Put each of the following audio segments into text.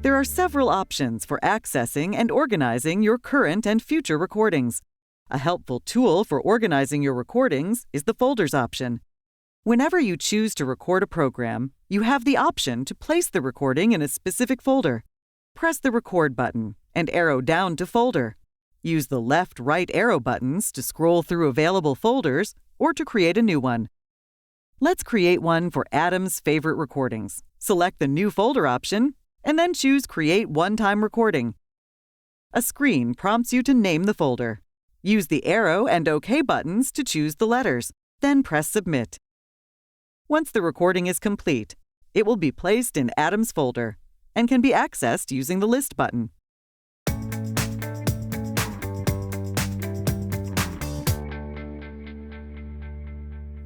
There are several options for accessing and organizing your current and future recordings. A helpful tool for organizing your recordings is the Folders option. Whenever you choose to record a program, you have the option to place the recording in a specific folder. Press the Record button and arrow down to Folder. Use the left-right arrow buttons to scroll through available folders or to create a new one. Let's create one for Adam's favorite recordings. Select the New Folder option and then choose Create One-Time Recording. A screen prompts you to name the folder. Use the arrow and OK buttons to choose the letters, then press Submit. Once the recording is complete, it will be placed in Adam's folder and can be accessed using the List button.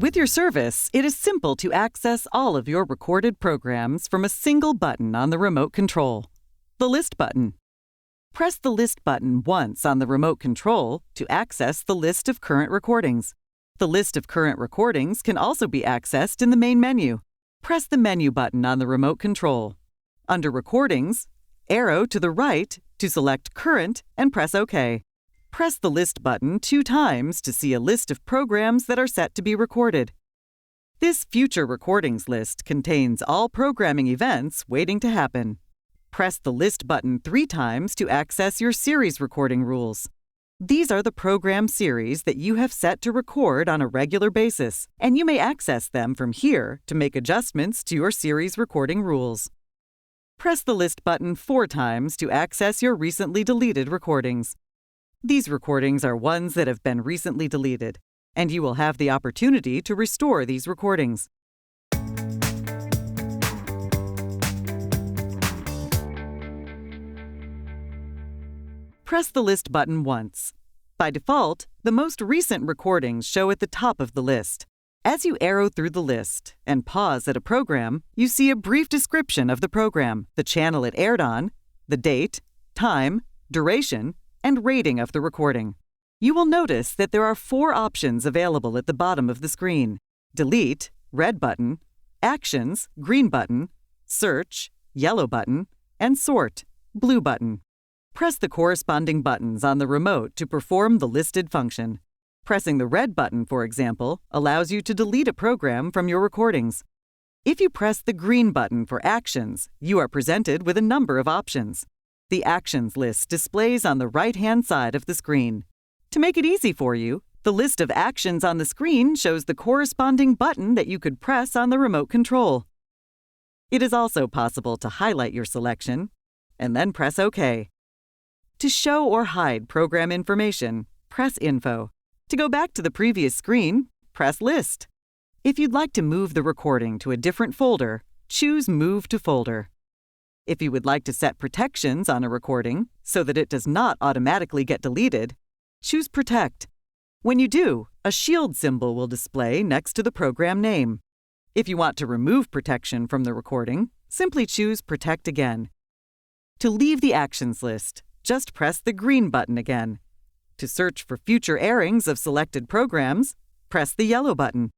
With your service, it is simple to access all of your recorded programs from a single button on the remote control, the List button. Press the List button once on the remote control to access the list of current recordings. The list of current recordings can also be accessed in the main menu. Press the Menu button on the remote control. Under Recordings, arrow to the right to select Current and press OK. Press the List button 2 times to see a list of programs that are set to be recorded. This Future Recordings list contains all programming events waiting to happen. Press the List button 3 times to access your series recording rules. These are the program series that you have set to record on a regular basis, and you may access them from here to make adjustments to your series recording rules. Press the List button 4 times to access your recently deleted recordings. These recordings are ones that have been recently deleted, and you will have the opportunity to restore these recordings. Press the List button once. By default, the most recent recordings show at the top of the list. As you arrow through the list and pause at a program, you see a brief description of the program, the channel it aired on, the date, time, duration, and rating of the recording. You will notice that there are 4 options available at the bottom of the screen: Delete, red button, Actions, green button, Search, yellow button, and Sort, blue button. Press the corresponding buttons on the remote to perform the listed function. Pressing the red button, for example, allows you to delete a program from your recordings. If you press the green button for Actions, you are presented with a number of options. The Actions list displays on the right-hand side of the screen. To make it easy for you, the list of actions on the screen shows the corresponding button that you could press on the remote control. It is also possible to highlight your selection and then press OK. To show or hide program information, press Info. To go back to the previous screen, press List. If you'd like to move the recording to a different folder, choose Move to Folder. If you would like to set protections on a recording so that it does not automatically get deleted, choose Protect. When you do, a shield symbol will display next to the program name. If you want to remove protection from the recording, simply choose Protect again. To leave the Actions list, just press the green button again. To search for future airings of selected programs, press the yellow button.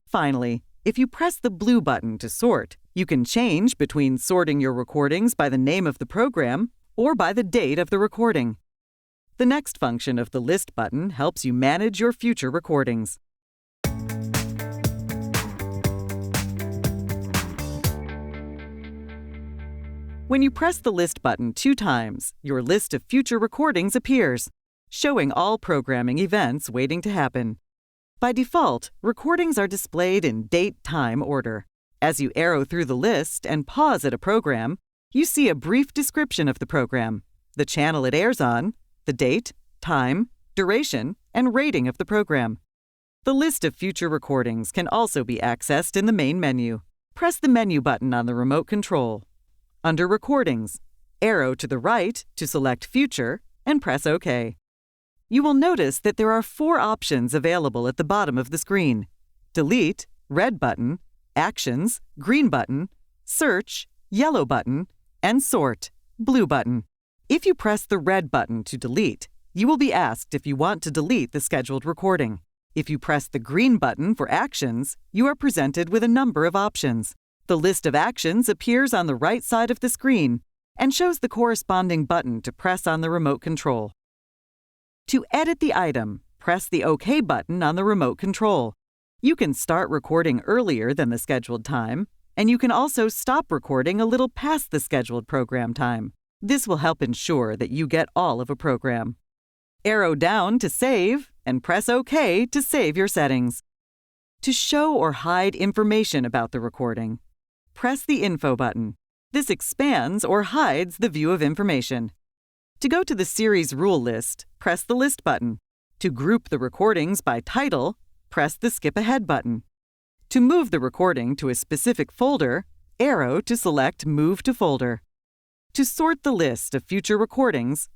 Finally, if you press the blue button to sort, you can change between sorting your recordings by the name of the program or by the date of the recording. The next function of the List button helps you manage your future recordings. When you press the List button 2 times, your list of future recordings appears, showing all programming events waiting to happen. By default, recordings are displayed in date-time order. As you arrow through the list and pause at a program, you see a brief description of the program, the channel it airs on, the date, time, duration, and rating of the program. The list of future recordings can also be accessed in the main menu. Press the Menu button on the remote control. Under Recordings, arrow to the right to select Future and press OK. You will notice that there are 4 options available at the bottom of the screen: Delete, red button, Actions, green button, Search, yellow button, and Sort, blue button. If you press the red button to delete, you will be asked if you want to delete the scheduled recording. If you press the green button for Actions, you are presented with a number of options. The list of actions appears on the right side of the screen. and shows the corresponding button to press on the remote control. To edit the item, press the OK button on the remote control. You can start recording earlier than the scheduled time, and you can also stop recording a little past the scheduled program time. This will help ensure that you get all of a program. Arrow down to save, and press OK to save your settings. To show or hide information about the recording, press the Info button. This expands or hides the view of information. To go to the series rule list, press the List button. To group the recordings by title, press the Skip Ahead button. To move the recording to a specific folder, arrow to select Move to Folder. To sort the list of future recordings,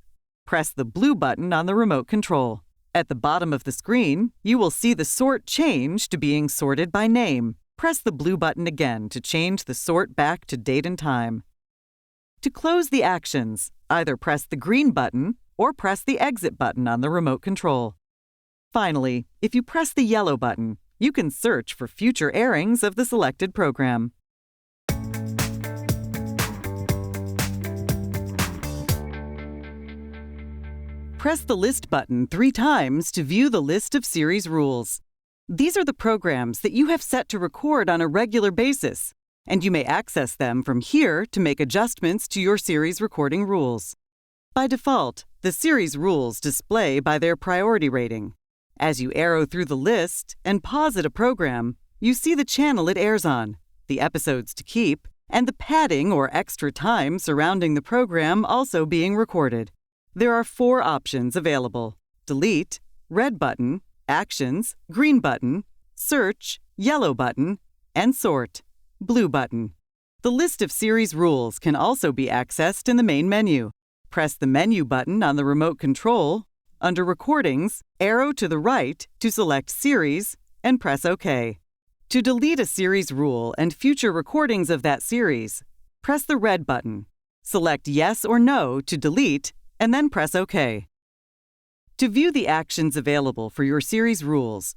press the blue button on the remote control. At the bottom of the screen, you will see the sort change to being sorted by name. Press the blue button again to change the sort back to date and time. To close the actions, either press the green button or press the exit button on the remote control. Finally, if you press the yellow button, you can search for future airings of the selected program. Press the List button 3 times to view the list of series rules. These are the programs that you have set to record on a regular basis, and you may access them from here to make adjustments to your series recording rules. By default, the series rules display by their priority rating. As you arrow through the list and pause at a program, you see the channel it airs on, the episodes to keep, and the padding or extra time surrounding the program also being recorded. There are 4 options available: Delete, red button, Actions, green button, Search, yellow button, and Sort, blue button. The list of series rules can also be accessed in the main menu. Press the Menu button on the remote control. Under Recordings, arrow to the right to select Series, and press OK. To delete a series rule and future recordings of that series, press the red button. Select Yes or No to delete, and then press OK. To view the actions available for your series rules,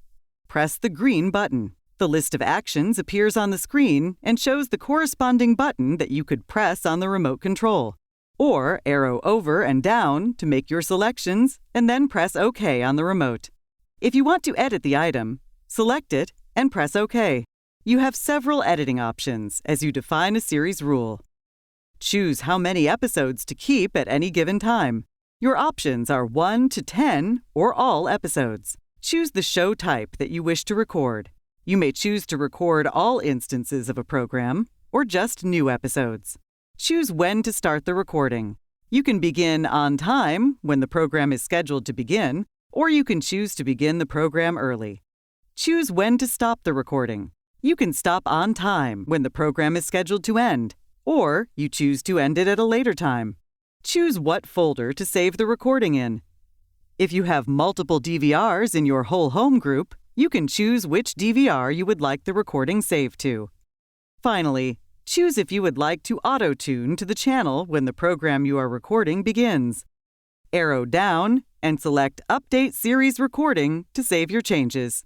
press the green button. The list of actions appears on the screen and shows the corresponding button that you could press on the remote control. Or arrow over and down to make your selections and then press OK on the remote. If you want to edit the item, select it and press OK. You have several editing options as you define a series rule. Choose how many episodes to keep at any given time. Your options are 1 to 10 or all episodes. Choose the show type that you wish to record. You may choose to record all instances of a program or just new episodes. Choose when to start the recording. You can begin on time when the program is scheduled to begin, or you can choose to begin the program early. Choose when to stop the recording. You can stop on time when the program is scheduled to end, or you choose to end it at a later time. Choose what folder to save the recording in. If you have multiple DVRs in your whole home group, you can choose which DVR you would like the recording saved to. Finally, choose if you would like to auto-tune to the channel when the program you are recording begins. Arrow down and select Update Series Recording to save your changes.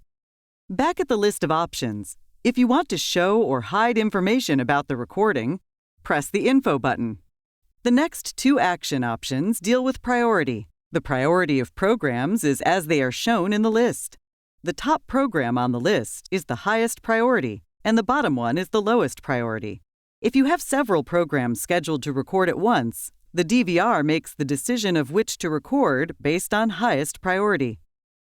Back at the list of options, if you want to show or hide information about the recording, press the Info button. The next 2 action options deal with priority. The priority of programs is as they are shown in the list. The top program on the list is the highest priority, and the bottom one is the lowest priority. If you have several programs scheduled to record at once, the DVR makes the decision of which to record based on highest priority.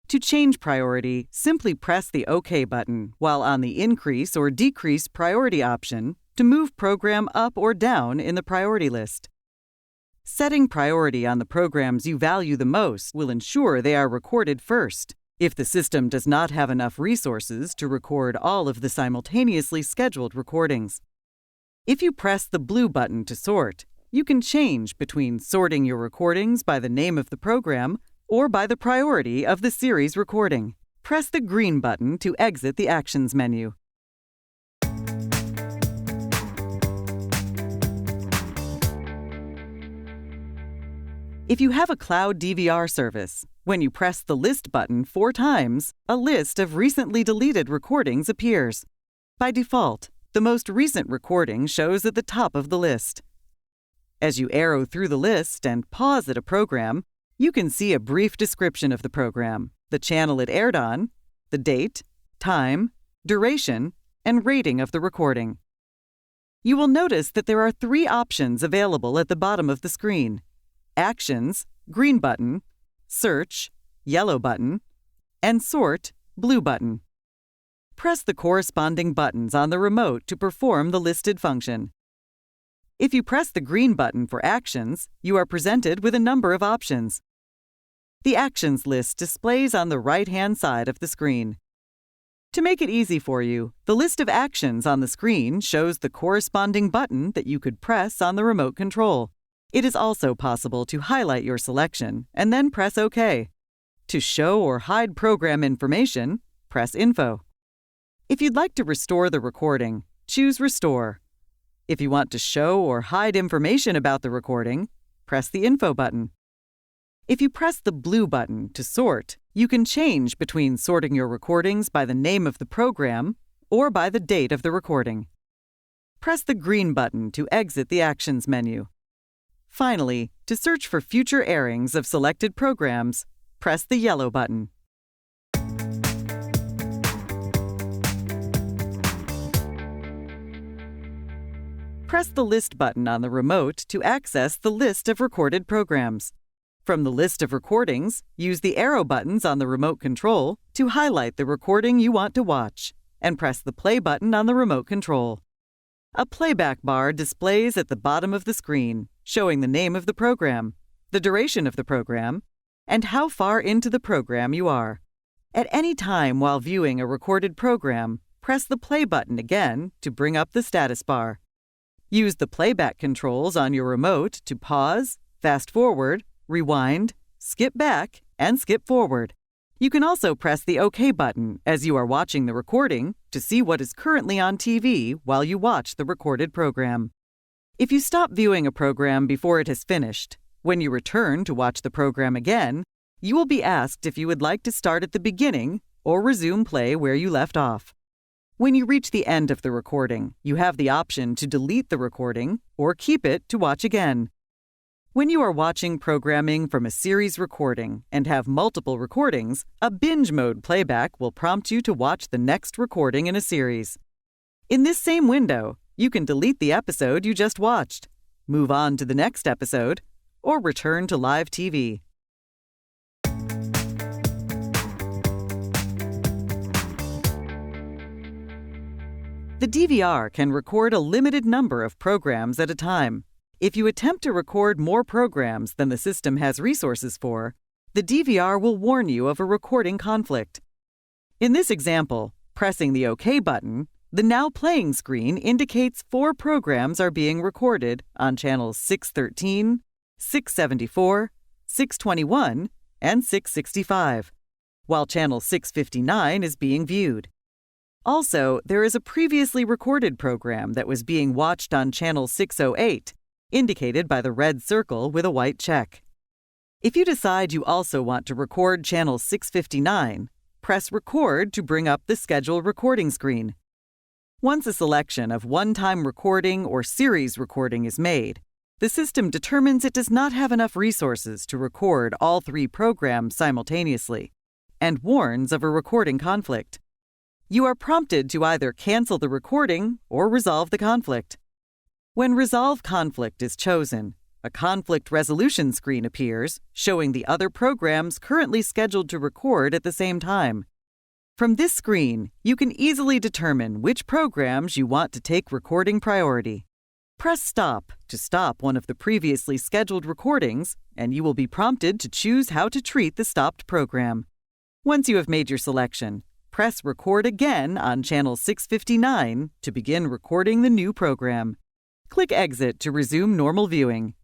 To change priority, simply press the OK button while on the increase or decrease priority option to move program up or down in the priority list. Setting priority on the programs you value the most will ensure they are recorded first. If the system does not have enough resources to record all of the simultaneously scheduled recordings. If you press the blue button to sort, you can change between sorting your recordings by the name of the program or by the priority of the series recording. Press the green button to exit the Actions menu. If you have a cloud DVR service, when you press the List button 4 times, a list of recently deleted recordings appears. By default, the most recent recording shows at the top of the list. As you arrow through the list and pause at a program, you can see a brief description of the program, the channel it aired on, the date, time, duration, and rating of the recording. You will notice that there are 3 options available at the bottom of the screen: Actions, green button, Search, yellow button, and Sort, blue button. Press the corresponding buttons on the remote to perform the listed function. If you press the green button for Actions, you are presented with a number of options. The Actions list displays on the right-hand side of the screen. To make it easy for you, the list of actions on the screen shows the corresponding button that you could press on the remote control. It is also possible to highlight your selection and then press OK. To show or hide program information, press Info. If you'd like to restore the recording, choose Restore. If you want to show or hide information about the recording, press the Info button. If you press the blue button to sort, you can change between sorting your recordings by the name of the program or by the date of the recording. Press the green button to exit the Actions menu. Finally, to search for future airings of selected programs, press the yellow button. Press the List button on the remote to access the list of recorded programs. From the list of recordings, use the arrow buttons on the remote control to highlight the recording you want to watch, and press the play button on the remote control. A playback bar displays at the bottom of the screen, showing the name of the program, the duration of the program, and how far into the program you are. At any time while viewing a recorded program, press the play button again to bring up the status bar. Use the playback controls on your remote to pause, fast forward, rewind, skip back, and skip forward. You can also press the OK button as you are watching the recording to see what is currently on TV while you watch the recorded program. If you stop viewing a program before it has finished, when you return to watch the program again, you will be asked if you would like to start at the beginning or resume play where you left off. When you reach the end of the recording, you have the option to delete the recording or keep it to watch again. When you are watching programming from a series recording and have multiple recordings, a binge mode playback will prompt you to watch the next recording in a series. In this same window, you can delete the episode you just watched, move on to the next episode, or return to live TV. The DVR can record a limited number of programs at a time. If you attempt to record more programs than the system has resources for, the DVR will warn you of a recording conflict. In this example, pressing the OK button, the Now Playing screen indicates 4 programs are being recorded on channels 613, 674, 621, and 665, while channel 659 is being viewed. Also, there is a previously recorded program that was being watched on channel 608, indicated by the red circle with a white check. If you decide you also want to record channel 659, press Record to bring up the Schedule Recording screen. Once a selection of one-time recording or series recording is made, the system determines it does not have enough resources to record all 3 programs simultaneously and warns of a recording conflict. You are prompted to either cancel the recording or resolve the conflict. When Resolve Conflict is chosen, a conflict resolution screen appears showing the other programs currently scheduled to record at the same time. From this screen, you can easily determine which programs you want to take recording priority. Press Stop to stop one of the previously scheduled recordings, and you will be prompted to choose how to treat the stopped program. Once you have made your selection, press Record again on channel 659 to begin recording the new program. Click Exit to resume normal viewing.